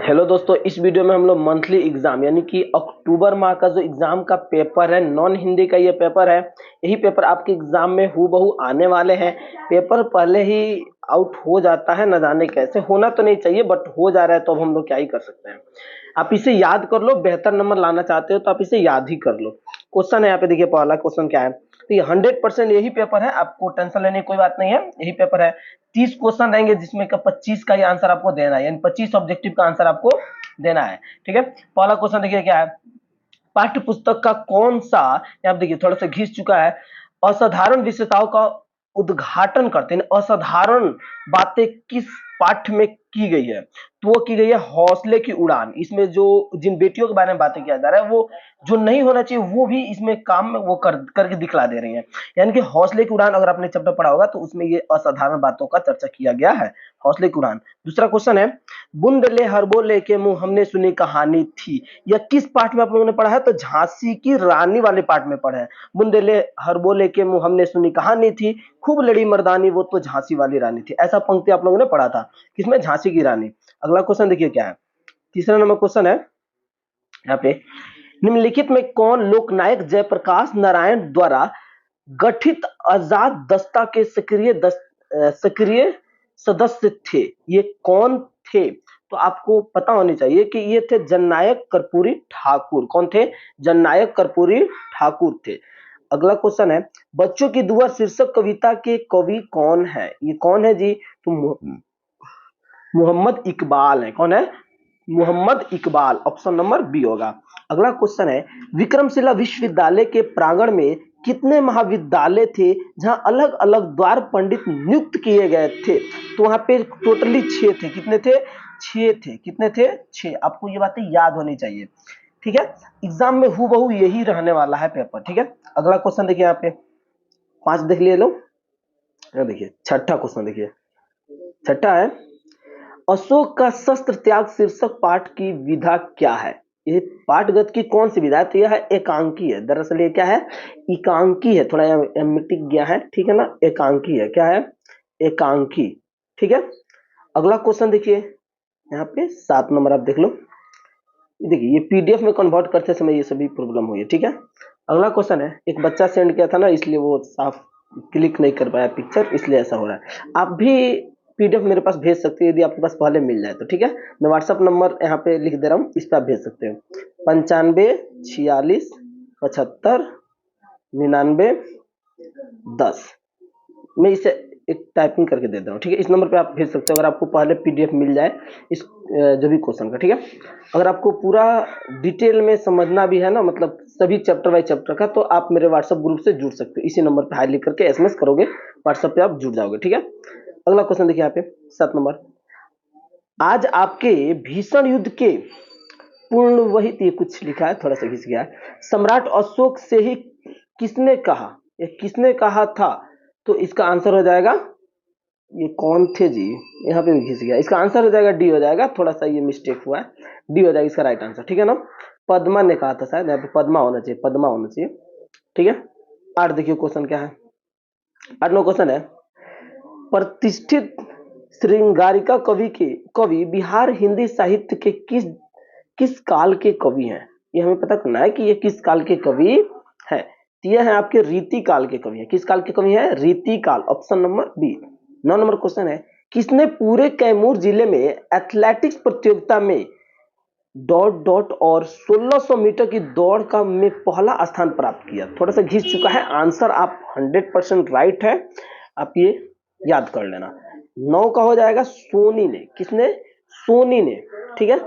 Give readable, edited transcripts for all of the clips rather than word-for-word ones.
Hello दोस्तों, इस video में हम लोग मंथली एग्जाम यानी कि अक्टूबर माह का जो एग्जाम का पेपर है, नॉन हिंदी का ये पेपर है। यही पेपर आपके एग्जाम में हूबहू आने वाले हैं। पेपर पहले ही आउट हो जाता है, न जाने कैसे। होना तो नहीं चाहिए बट हो जा रहा है, तो अब हम लोग क्या ही कर सकते हैं। आप इसे याद कर लो, बेहतर नंबर लाना चाहते हो तो आप इसे याद ही कर लो। क्वेश्चन है यहाँ पे, देखिए पहला क्वेश्चन क्या है। तो ये 100% यही पेपर है, आपको टेंशन लेने की कोई बात नहीं है। यही पेपर है, 30 क्वेश्चन रहेंगे जिसमें का 25 का ही आंसर आपको देना है, यानी 25 ऑब्जेक्टिव का आंसर आपको देना है। ठीक है, पहला क्वेश्चन देखिए क्या है। पाठ्य पुस्तक का कौन सा, यहाँ देखिए थोड़ा सा घिस चुका है, असाधारण विशेषताओं का उद्घाटन करते हैं। असाधारण बातें किस पाठ्य में की गई है, तो वो की गई है हौसले की उड़ान। इसमें जो जिन बेटियों के बारे में बातें किया जा रहा है, वो जो नहीं होना चाहिए वो भी इसमें काम में वो करके दिखला दे रही है। यानी कि हौसले की उड़ान, अगर आपने चैप्टर पढ़ा होगा तो उसमें ये असाधारण बातों का चर्चा किया गया है, हौसले की उड़ान। दूसरा क्वेश्चन है, बुंदेले हरबोले के मुंह हमने सुनी कहानी थी। यह किस पाठ में आप लोगों ने पढ़ा है, तो झांसी की रानी वाले पाठ में पढ़ा है। बुंदेले हरबोले के मुंह हमने सुनी कहानी थी, खूब लड़ी मर्दानी वो तो झांसी वाली रानी थी। ऐसा पंक्ति आप लोगों ने पढ़ा था, किसमें, झांसी की रानी। अगला क्वेश्चन देखिए क्या है। तीसरा नंबर क्वेश्चन है यहाँ पे, निम्नलिखित में कौन लोकनायक जयप्रकाश नारायण द्वारा गठित आजाद दस्ता के सक्रिय सदस्य थे। ये कौन थे, तो आपको पता होनी चाहिए कि ये थे जननायक कर्पूरी ठाकुर। कौन थे, जननायक कर्पूरी ठाकुर थे। अगला क्वेश्चन है, बच्चों की दुआ शीर्षक कविता के कवि कौन है। ये कौन है जी, तो मोहम्मद इकबाल है। कौन है, Mohammad Iqbal. Option number B होगा। अगला क्वेश्चन है, विक्रमशिला विश्वविद्यालय के प्रांगण में कितने महाविद्यालय थे जहां अलग अलग द्वार पंडित नियुक्त किए गए थे, तो वहां पे टोटली 6 थे। कितने थे, 6 थे। कितने थे, 6। आपको ये बातें याद होनी चाहिए। ठीक है, एग्जाम में हूबहू यही रहने वाला है पेपर। ठीक है, अगला क्वेश्चन देखिए यहाँ पे, 5 देख लिए लोग। देखिए छठा क्वेश्चन, देखिए छठा है, अशोक का शस्त्र त्याग शीर्षक पाठ की विधा क्या है। ये पाठगत की कौन सी विधा है, तो यह है एकांकी है। दरअसल ये क्या है, एकांकी है। थोड़ा यहाँ मिटिक गया है, ठीक है ना, एकांकी है। क्या है, एकांकी। ठीक है, अगला क्वेश्चन देखिए यहाँ पे 7 नंबर, आप देख लो। देखिए ये पीडीएफ में कन्वर्ट करते समय ये सभी प्रॉब्लम हुई है। ठीक है, अगला क्वेश्चन है, एक बच्चा सेंड किया था ना, इसलिए वो साफ क्लिक नहीं कर पाया पिक्चर, इसलिए ऐसा हो रहा है। आप भी पीडीएफ मेरे पास भेज सकते हो यदि आपके पास पहले मिल जाए तो। ठीक है, मैं व्हाट्सअप नंबर यहाँ पे लिख दे रहा हूँ, इस पर आप भेज सकते हो। 95 46 75 99 10। मैं इसे एक टाइपिंग करके दे रहा हूँ। ठीक है, इस नंबर पे आप भेज सकते हो अगर आपको पहले पीडीएफ मिल जाए इस जो भी क्वेश्चन का। ठीक है, अगर आपको पूरा डिटेल में समझना भी है ना, मतलब सभी चैप्टर बाय चैप्टर का, तो आप मेरे व्हाट्सएप ग्रुप से जुड़ सकते हो। इसी नंबर पे हाई लिख करके एसएमएस करोगे, व्हाट्सएप पे आप जुड़ जाओगे। ठीक है, अगला क्वेश्चन देखिए यहाँ पे 7 नंबर, आज आपके भीषण युद्ध के पूर्ण वही, ये कुछ लिखा है थोड़ा सा घिस गया है, सम्राट अशोक से ही किसने कहा, ये किसने कहा था, तो इसका आंसर हो जाएगा, ये कौन थे जी, यहाँ पे भी घिस गया, इसका आंसर हो जाएगा डी हो जाएगा। थोड़ा सा ये मिस्टेक हुआ है, डी हो जाएगा इसका राइट आंसर। ठीक है ना, पद्मा ने कहा था शायद, यहाँ पे पद्मा होना चाहिए, पद्मा होना चाहिए। ठीक है, 8 देखिए क्वेश्चन क्या है। 8 नंबर क्वेश्चन है, प्रतिष्ठित श्रृंगारिका कवि बिहार हिंदी साहित्य के किस किस काल के कवि हैं। ये हमें पता करना है कि ये किस काल के कवि हैं। तो ये है आपके रीति काल के कवि हैं। किस काल के कवि हैं, रीति काल। Option number B. 9 number question है, किसने पूरे कैमूर जिले में एथलेटिक्स प्रतियोगिता में डॉट डॉट और 1600 मीटर की दौड़ का में पहला स्थान प्राप्त किया। थोड़ा सा घिस चुका है, आंसर आप 100% राइट है, आप ये याद कर लेना। 9 का हो जाएगा सोनी ने। किसने, सोनी ने। ठीक है,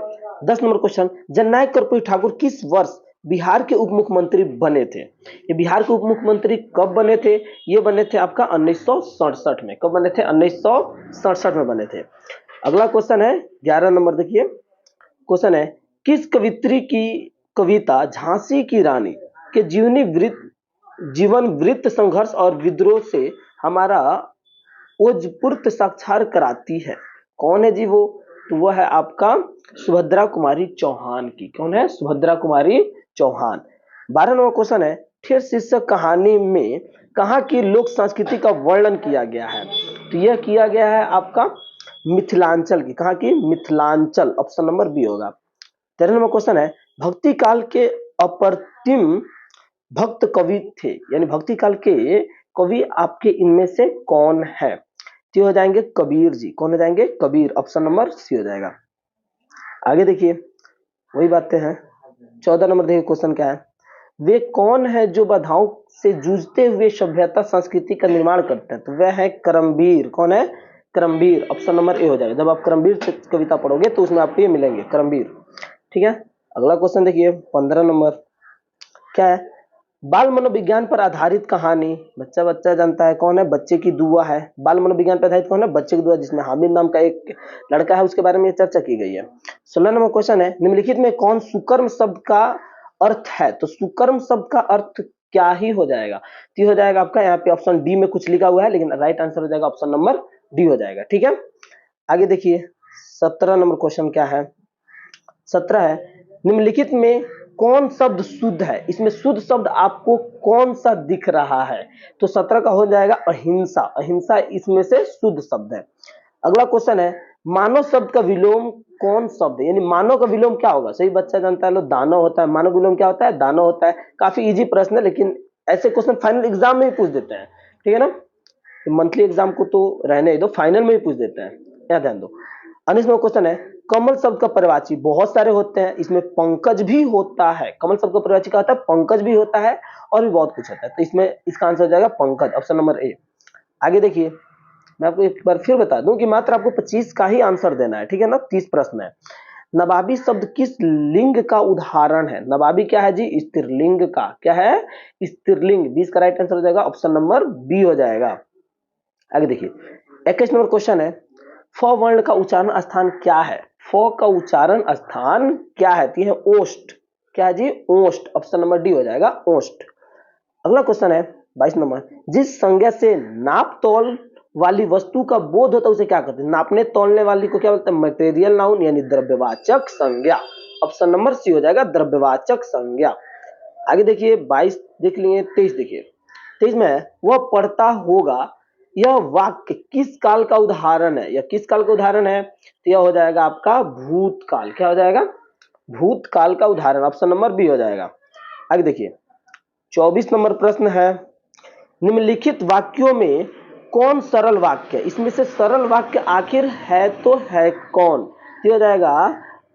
10 नंबर क्वेश्चन, जननायक कर्पूरी ठाकुर किस वर्ष बिहार के उप मुख्यमंत्री बने थे। ये बिहार के उप मुख्यमंत्री कब बने थे, ये बने थे आपका 1967 में। कब बने थे, 1967 में बने थे। अगला क्वेश्चन है 11 नंबर, देखिए क्वेश्चन है, किस कवित्री की कविता झांसी की रानी के जीवन वृत्त संघर्ष और विद्रोह से हमारा ओजपूर्त साक्षार कराती है। कौन है जी वो, तो वह है आपका सुभद्रा कुमारी चौहान की। कौन है, सुभद्रा कुमारी चौहान। 12 नंबर क्वेश्चन है, ठेर शीर्षक कहानी में कहाँ की लोक संस्कृति का वर्णन किया गया है, तो यह किया गया है आपका मिथिलांचल की, कहाँ की? मिथिलांचल, ऑप्शन नंबर बी होगा। 13 नंबर क्वेश्चन है, भक्ति काल के अप्रतिम भक्त कवि थे, यानी भक्ति काल के कवि आपके इनमें से कौन है? तो हो जाएंगे कबीर जी। कौन हो जाएंगे? कबीर, ऑप्शन नंबर सी हो जाएगा। आगे देखिए, वही बातें हैं। 14 नंबर देखिए क्वेश्चन क्या है, वे कौन है जो बाधाओं से जूझते हुए सभ्यता संस्कृति का निर्माण करते हैं? तो वह है करमवीर। कौन है? करमवीर, ऑप्शन नंबर ए हो जाएगा। जब आप करमवीर से कविता पढ़ोगे तो उसमें आपको ये मिलेंगे, करमवीर। ठीक है, अगला क्वेश्चन देखिए 15 नंबर क्या है, बाल मनोविज्ञान पर आधारित कहानी। बच्चा बच्चा जानता है, कौन है? बच्चे की दुआ है। बाल मनोविज्ञान पर आधारित कौन है? बच्चे की दुआ, जिसमें हामिद नाम का एक लड़का है, उसके बारे में चर्चा की गई है। 16 नंबर क्वेश्चन है, निम्नलिखित में कौन सुकर्म शब्द का अर्थ है? तो सुकर्म शब्द का अर्थ क्या ही हो जाएगा? तो हो जाएगा आपका यहाँ पे ऑप्शन डी में कुछ लिखा हुआ है, लेकिन राइट आंसर हो जाएगा ऑप्शन नंबर डी हो जाएगा। ठीक है, आगे देखिए 17 नंबर क्वेश्चन क्या है, 17 है, निम्नलिखित में कौन शब्द शुद्ध है? इसमें शुद्ध शब्द आपको कौन सा दिख रहा है? तो 17 का हो जाएगा अहिंसा। अहिंसा इसमें से शुद्ध शब्द है। अगला क्वेश्चन है, मानव शब्द का विलोम कौन शब्द है? यानी मानव का विलोम क्या होगा? सही बच्चा जानता है, लो दानव होता है। मानव विलोम क्या होता है? दानव होता है। काफी इजी प्रश्न है, लेकिन ऐसे क्वेश्चन फाइनल एग्जाम में ही पूछ देते हैं। ठीक है ना, मंथली एग्जाम को तो रहने ही दो, फाइनल में ही पूछ देते हैं, यहाँ ध्यान दो। 19वां क्वेश्चन है, कमल शब्द का पर्यायवाची बहुत सारे होते हैं, इसमें पंकज भी होता है। कमल शब्द का पर्यायवाची क्या होता है? पंकज भी होता है और भी बहुत कुछ होता है। तो इसमें इसका आंसर हो जाएगा पंकज, ऑप्शन नंबर ए। आगे देखिए, मैं आपको एक बार फिर बता दूं कि मात्र आपको 25 का ही आंसर देना है। ठीक है ना, 30 प्रश्न है। नवाबी शब्द किस लिंग का उदाहरण है? नवाबी क्या है जी? स्त्रीलिंग का। क्या है? स्त्रीलिंग। 20 का राइट आंसर हो जाएगा ऑप्शन नंबर बी हो जाएगा। आगे देखिए 21 नंबर क्वेश्चन है, फ वर्ण का उच्चारण स्थान क्या है? फ का उच्चारण स्थान क्या है? तो यह है ओष्ठ। क्या है जी? ओष्ठ, ऑप्शन नंबर डी हो जाएगा, ओष्ठ। अगला क्वेश्चन है 22 नंबर, जिस संज्ञा से नाप तोल वाली वस्तु का बोध होता है उसे क्या कहते हैं? नापने तोलने वाली को क्या बोलते हैं? मटेरियल नाउन, यानी द्रव्यवाचक संज्ञा, ऑप्शन नंबर सी हो जाएगा, द्रव्यवाचक संज्ञा। आगे देखिए 22 देख लिए, 23 देखिए, 23 में वह पढ़ता होगा, यह वाक्य किस काल का उदाहरण है? यह किस काल का उदाहरण है? तो यह हो जाएगा आपका भूतकाल। क्या हो जाएगा? भूतकाल का उदाहरण, ऑप्शन नंबर बी हो जाएगा। आगे देखिए 24 नंबर प्रश्न है, निम्नलिखित वाक्यों में कौन सरल वाक्य है? इसमें से सरल वाक्य आखिर है तो है कौन? तो हो जाएगा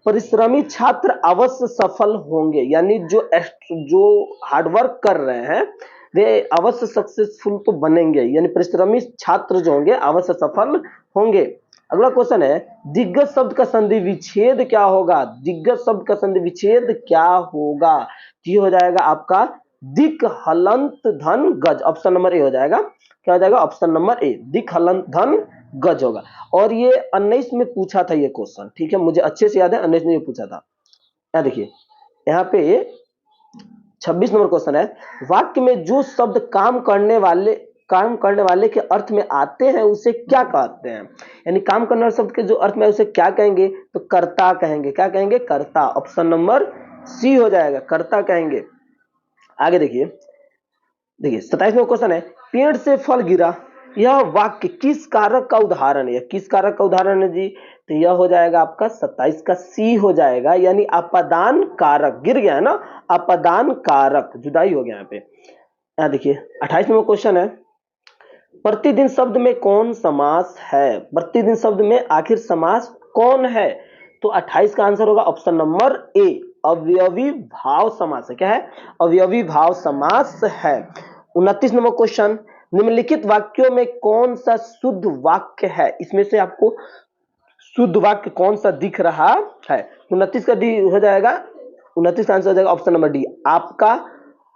परिश्रमी छात्र अवश्य सफल होंगे, यानी जो हार्डवर्क कर रहे हैं वे अवश्य सक्सेसफुल तो बनेंगे, यानी परिश्रमी छात्र जो होंगे अवश्य सफल होंगे। अगला क्वेश्चन है, दिग्गज शब्द का संधि विच्छेद क्या होगा? दिग्गज शब्द का संधि विच्छेद क्या होगा? ये हो जाएगा आपका दिक हलंत धन गज, ऑप्शन नंबर ए हो जाएगा। क्या हो जाएगा? ऑप्शन नंबर ए, दिक हलंत धन गज होगा। और ये 19 में पूछा था ये क्वेश्चन। ठीक है, मुझे अच्छे से याद है 19 में ये पूछा था। यहाँ देखिए, यहाँ पे 26 नंबर क्वेश्चन है, वाक्य में जो शब्द काम करने वाले के अर्थ में आते हैं उसे क्या कहते हैं? यानी काम करने वाले शब्द के जो अर्थ में उसे क्या कहेंगे? तो कर्ता कहेंगे। क्या कहेंगे? कर्ता, ऑप्शन नंबर सी हो जाएगा, कर्ता कहेंगे। आगे देखिए 27वां क्वेश्चन है, पेड़ से फल गिरा, यह वाक्य किस कारक का उदाहरण है? किस कारक का उदाहरण है जी? तो यह हो जाएगा आपका 27 का सी हो जाएगा, यानी अपादान कारक। गिर गया है ना, अपादान कारक, जुदाई हो गया यहाँ पे। यहाँ देखिए 28 नंबर क्वेश्चन है, प्रतिदिन शब्द में कौन समास है? प्रतिदिन शब्द में आखिर समास कौन है? तो 28 का आंसर होगा ऑप्शन नंबर ए, अवयवी भाव समास है। क्या है? अवयवी भाव समास है। 29 नंबर क्वेश्चन, निम्नलिखित वाक्यों में कौन सा शुद्ध वाक्य है? इसमें से आपको शुद्ध वाक्य कौन सा दिख रहा है? 29 का डी हो जाएगा, 29 का आंसर हो जाएगा ऑप्शन नंबर डी, आपका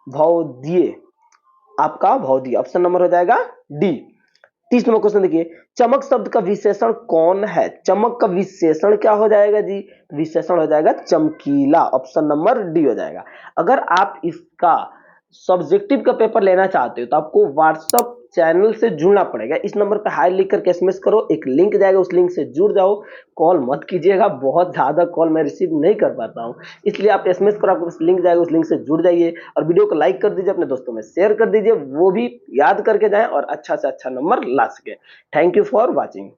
भौदिये। आपका भौदिये, ऑप्शन नंबर हो जाएगा डी। 30 नंबर क्वेश्चन देखिए, चमक शब्द का विशेषण कौन है? चमक का विशेषण क्या हो जाएगा जी? विशेषण हो जाएगा चमकीला, ऑप्शन नंबर डी हो जाएगा। अगर आप इसका सब्जेक्टिव का पेपर लेना चाहते हो तो आपको व्हाट्सएप चैनल से जुड़ना पड़ेगा। इस नंबर पे हाई लिख करके एसएमएस करो, एक लिंक जाएगा, उस लिंक से जुड़ जाओ। कॉल मत कीजिएगा, बहुत ज्यादा कॉल मैं रिसीव नहीं कर पाता हूँ, इसलिए आप एसएमएस करो, आपको लिंक जाएगा, उस लिंक से जुड़ जाइए। और वीडियो को लाइक कर दीजिए, अपने दोस्तों में शेयर कर दीजिए, वो भी याद करके जाएं और अच्छा से अच्छा नंबर ला सके। Thank you for watching.